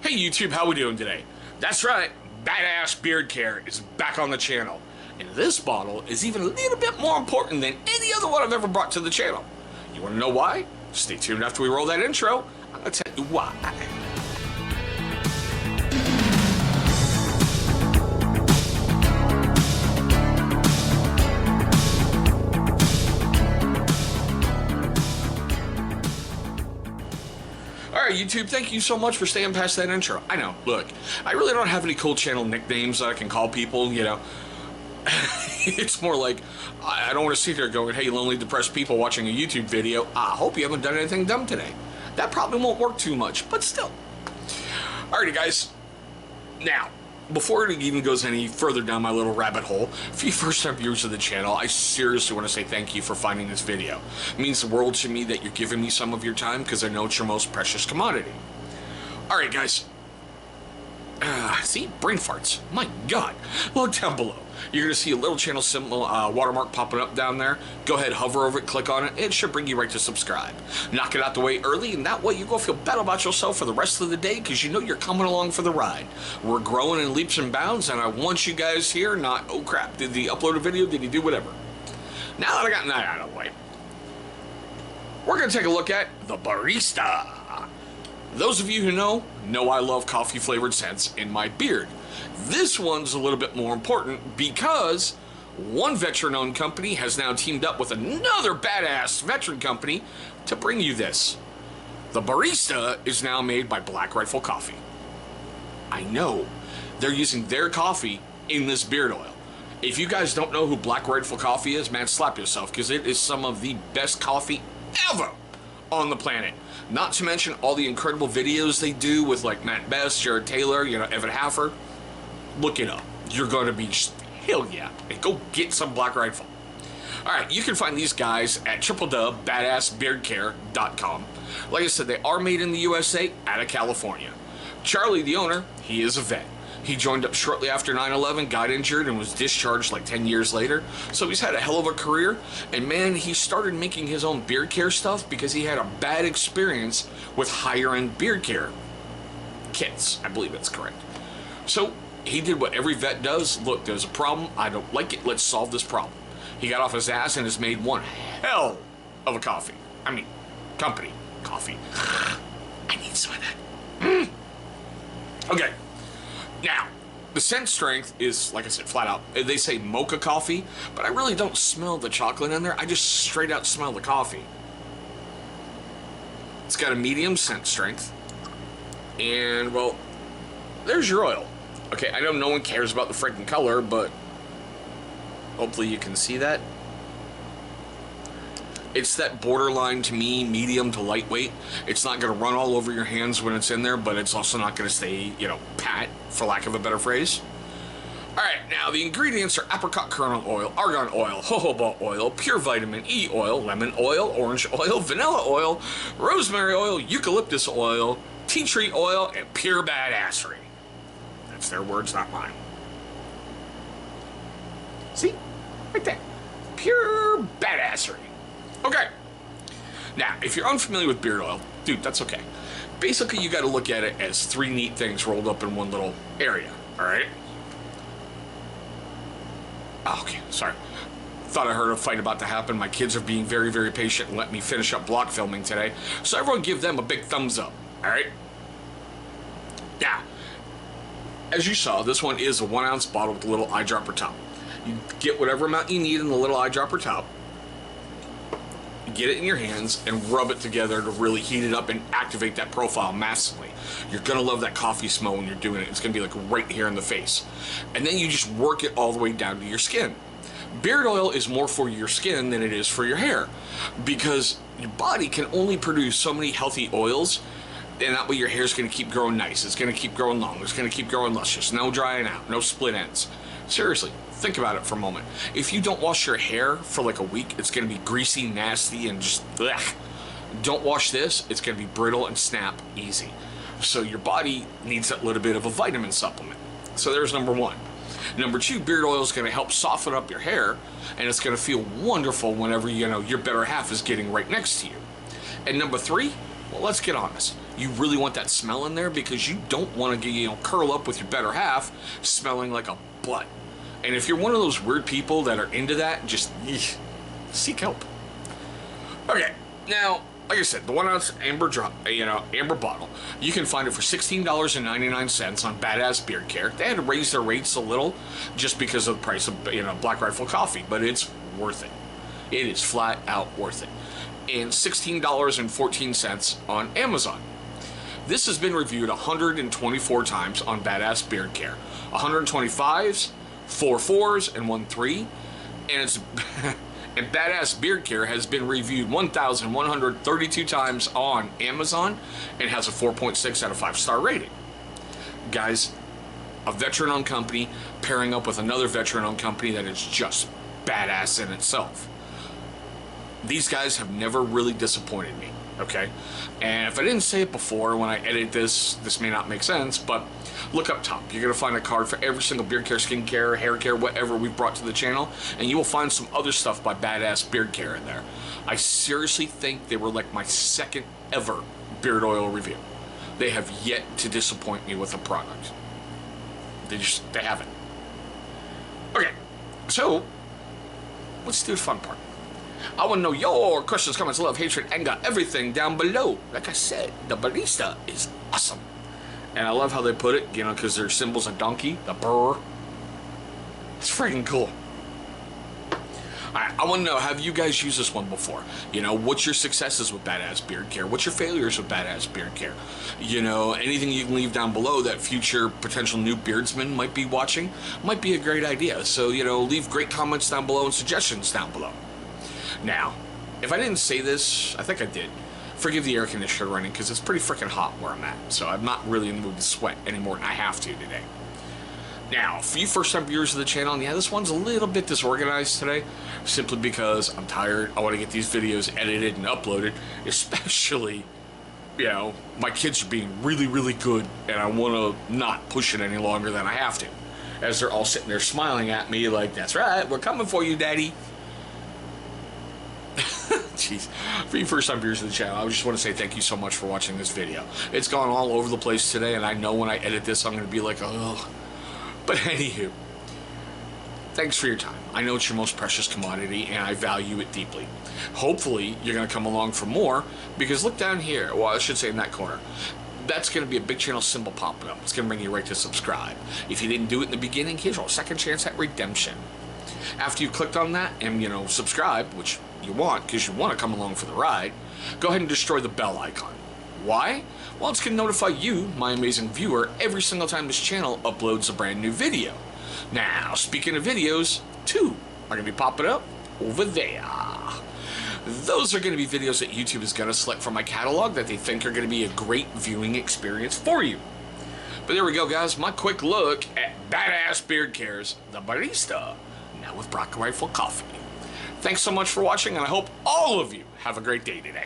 Hey YouTube, how we doing today? That's right, Badass Beard Care is back on the channel. And this bottle is even a little bit more important than any other one I've ever brought to the channel. You want to know why? Stay tuned after we roll that intro. I'm going to tell you why. Alright YouTube, thank you so much for staying past that intro. I know, look, I really don't have any cool channel nicknames that I can call people, you know. It's more like, I don't want to sit here going, hey lonely depressed people watching a YouTube video, I hope you haven't done anything dumb today. That probably won't work too much, but still. Alrighty guys, now, before it even goes any further down my little rabbit hole, for you first-time viewers of the channel, I seriously want to say thank you for finding this video. It means the world to me that you're giving me some of your time because I know it's your most precious commodity. Alright guys, see, brain farts, my god. Look down below. You're going to see a little channel symbol, watermark popping up down there. Go ahead, hover over it, click on it. It should bring you right to subscribe. Knock it out the way early, and that way you go feel better about yourself for the rest of the day because you know you're coming along for the ride. We're growing in leaps and bounds, and I want you guys here, not, oh crap, did he upload a video? Did he do whatever? Now that I got that out of the way, we're going to take a look at the Burrista. Those of you who know I love coffee-flavored scents in my beard. This one's a little bit more important because one veteran-owned company has now teamed up with another badass veteran company to bring you this. The Burrista is now made by Black Rifle Coffee. I know, they're using their coffee in this beard oil. If you guys don't know who Black Rifle Coffee is, man, slap yourself because it is some of the best coffee ever on the planet. Not to mention all the incredible videos they do with like Matt Best, Jared Taylor, you know, Evan Haffer. Look it up. You're going to be just, hell yeah. And go get some Black Rifle. Alright, you can find these guys at www.badassbeardcare.com. Like I said, they are made in the USA out of California. Charlie, the owner, he is a vet. He joined up shortly after 9/11, got injured, and was discharged like 10 years later. So he's had a hell of a career. And man, he started making his own beard care stuff because he had a bad experience with higher-end beard care kits. I believe that's correct. So he did what every vet does. Look, there's a problem. I don't like it. Let's solve this problem. He got off his ass and has made one hell of a coffee. I mean, company coffee. I need some of that. Okay. Now, the scent strength is, like I said, flat out. They say mocha coffee, but I really don't smell the chocolate in there. I just straight out smell the coffee. It's got a medium scent strength. And, well, there's your oil. Okay, I know no one cares about the freaking color, but hopefully you can see that. It's that borderline, to me, medium to lightweight. It's not going to run all over your hands when it's in there, but it's also not going to stay, you know, pat, for lack of a better phrase. Alright, now the ingredients are apricot kernel oil, argan oil, jojoba oil, pure vitamin E oil, lemon oil, orange oil, vanilla oil, rosemary oil, eucalyptus oil, tea tree oil, and pure badassery. That's their words, not mine. See? Right there. Pure badassery. Okay. Now, if you're unfamiliar with beard oil, dude, that's okay. Basically, you got to look at it as three neat things rolled up in one little area, all right? Oh, okay, sorry. Thought I heard a fight about to happen. My kids are being very, very patient and let me finish up block filming today. So everyone give them a big thumbs up, all right? Now, as you saw, this one is a 1 ounce bottle with a little eyedropper top. You get whatever amount you need in the little eyedropper top. Get it in your hands and rub it together to really heat it up and activate that profile massively. You're going to love that coffee smell when you're doing it. It's going to be like right here in the face. And then you just work it all the way down to your skin. Beard oil is more for your skin than it is for your hair because your body can only produce so many healthy oils, and that way your hair is going to keep growing nice. It's going to keep growing long. It's going to keep growing luscious. No drying out. No split ends. Seriously, think about it for a moment. If you don't wash your hair for like a week, it's going to be greasy, nasty, and just blech. Don't wash this, it's going to be brittle and snap easy. So your body needs that little bit of a vitamin supplement. So there's number one. Number two, beard oil is going to help soften up your hair, and it's going to feel wonderful whenever, you know, your better half is getting right next to you. And number three, well, let's get honest. You really want that smell in there because you don't want to get, curl up with your better half smelling like a butt. And if you're one of those weird people that are into that, just seek help. Okay, now, like I said, the 1 ounce amber amber bottle, you can find it for $16.99 on Badass Beard Care. They had to raise their rates a little just because of the price of Black Rifle coffee, but it's worth it. It is flat out worth it. And $16.14 on Amazon. This has been reviewed 124 times on Badass Beard Care. 125s, 4 4s, and 1 3. And it's and Badass Beard Care has been reviewed 1,132 times on Amazon and has a 4.6 out of 5-star rating. Guys, a veteran-owned company pairing up with another veteran-owned company that is just badass in itself. These guys have never really disappointed me, okay? And if I didn't say it before when I edit this may not make sense, but look up top. You're going to find a card for every single beard care, skin care, hair care, whatever we've brought to the channel, and you will find some other stuff by Badass Beard Care in there. I seriously think they were like my second ever beard oil review. They have yet to disappoint me with a product. They haven't. Okay, so let's do the fun part. I want to know your questions, comments, love, hatred, anger, everything down below. Like I said, the Burrista is awesome. And I love how they put it, because their symbol's a donkey, the burr. It's freaking cool. Alright, I want to know, have you guys used this one before? What's your successes with Badass Beard Care? What's your failures with Badass Beard Care? Anything you can leave down below that future potential new beardsmen might be watching might be a great idea. So, leave great comments down below and suggestions down below. Now, if I didn't say this, I think I did. Forgive the air conditioner running because it's pretty freaking hot where I'm at. So I'm not really in the mood to sweat any more than I have to today. Now, for you first-time viewers of the channel, yeah, this one's a little bit disorganized today, simply because I'm tired. I want to get these videos edited and uploaded, especially, my kids are being really, really good, and I want to not push it any longer than I have to, as they're all sitting there smiling at me like, that's right, we're coming for you, Daddy. Jeez. For you first time viewers of the channel, I just want to say thank you so much for watching this video. It's gone all over the place today, and I know when I edit this I'm going to be like, oh. But anywho, thanks for your time. I know it's your most precious commodity, and I value it deeply. Hopefully, you're going to come along for more, because look down here. Well, I should say in that corner. That's going to be a big channel symbol popping up. It's going to bring you right to subscribe. If you didn't do it in the beginning, here's your second chance at redemption. After you clicked on that and, subscribe, which you want because you want to come along for the ride, go ahead and destroy the bell icon. Why? Well, it's going to notify you, my amazing viewer, every single time this channel uploads a brand new video. Now, speaking of videos, 2 are going to be popping up over there. Those are going to be videos that YouTube is going to select from my catalog that they think are going to be a great viewing experience for you. But there we go, guys. My quick look at Badass Beard Care's The Burrista, now with Black Rifle Coffee. Thanks so much for watching, and I hope all of you have a great day today.